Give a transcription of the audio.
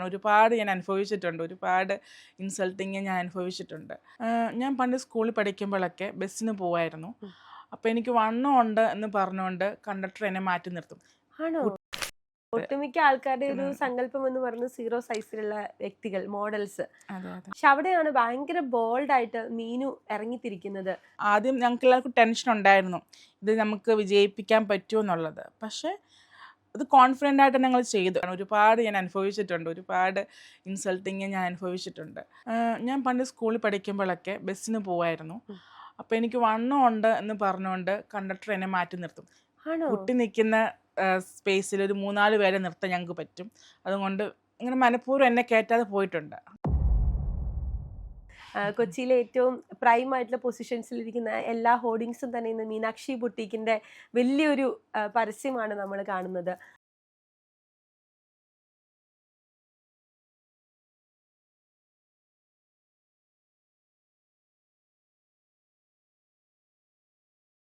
ഒരുപാട് ഞാൻ അനുഭവിച്ചിട്ടുണ്ട്. ഒരുപാട് ഇൻസൾട്ടിങ് ഞാൻ അനുഭവിച്ചിട്ടുണ്ട്. ഞാൻ പണ്ട് സ്കൂളിൽ പഠിക്കുമ്പോഴൊക്കെ ബസ്സിന് പോവായിരുന്നു. അപ്പോൾ എനിക്ക് വണ്ണം ഉണ്ട് എന്ന് പറഞ്ഞുകൊണ്ട് കണ്ടക്ടർ എന്നെ മാറ്റി നിർത്തും. ആണോ? ഒട്ടുമിക്ക ആൾക്കാരുടെ ഒരു സങ്കല്പം എന്ന് പറയുന്നത് 0 സൈസിലുള്ള വ്യക്തികൾ, മോഡൽസ്. അതെ അതെ. പക്ഷെ അവിടെയാണ് ഭയങ്കര ബോൾഡ് ആയിട്ട് മീനു ഇറങ്ങിത്തിരിക്കുന്നത്. ആദ്യം ഞങ്ങൾക്ക് എല്ലാവർക്കും ടെൻഷൻ ഉണ്ടായിരുന്നു, ഇത് നമുക്ക് വിജയിപ്പിക്കാൻ പറ്റുമോ എന്നുള്ളത്. പക്ഷേ അത് കോൺഫിഡൻ്റ് ആയിട്ട് ഞങ്ങൾ ചെയ്തു. ഒരുപാട് ഞാൻ അനുഭവിച്ചിട്ടുണ്ട്. ഒരുപാട് ഇൻസൾട്ടിങ് ഞാൻ അനുഭവിച്ചിട്ടുണ്ട്. ഞാൻ പണ്ട് സ്കൂളിൽ പഠിക്കുമ്പോഴൊക്കെ ബസ്സിന് പോവായിരുന്നു. അപ്പോൾ എനിക്ക് വണ്ണം ഉണ്ട് എന്ന് പറഞ്ഞുകൊണ്ട് കണ്ടക്ടർ എന്നെ മാറ്റി നിർത്തും. ആണോ? കുട്ടി നിൽക്കുന്ന സ്പേസിൽ ഒരു 3-4 പേരെ നിർത്താൻ ഞങ്ങൾക്ക് പറ്റും. അതുകൊണ്ട് ഇങ്ങനെ മനഃപൂർവ്വം എന്നെ കയറ്റാതെ പോയിട്ടുണ്ട്. കൊച്ചിയിലെ ഏറ്റവും പ്രൈം ആയിട്ടുള്ള പൊസിഷൻസിലിരിക്കുന്ന എല്ലാ ഹോർഡിങ്സും തന്നെ ഇന്ന് മീനാക്ഷി ബുട്ടീക്കിന്റെ വലിയൊരു പരസ്യമാണ് നമ്മൾ കാണുന്നത്.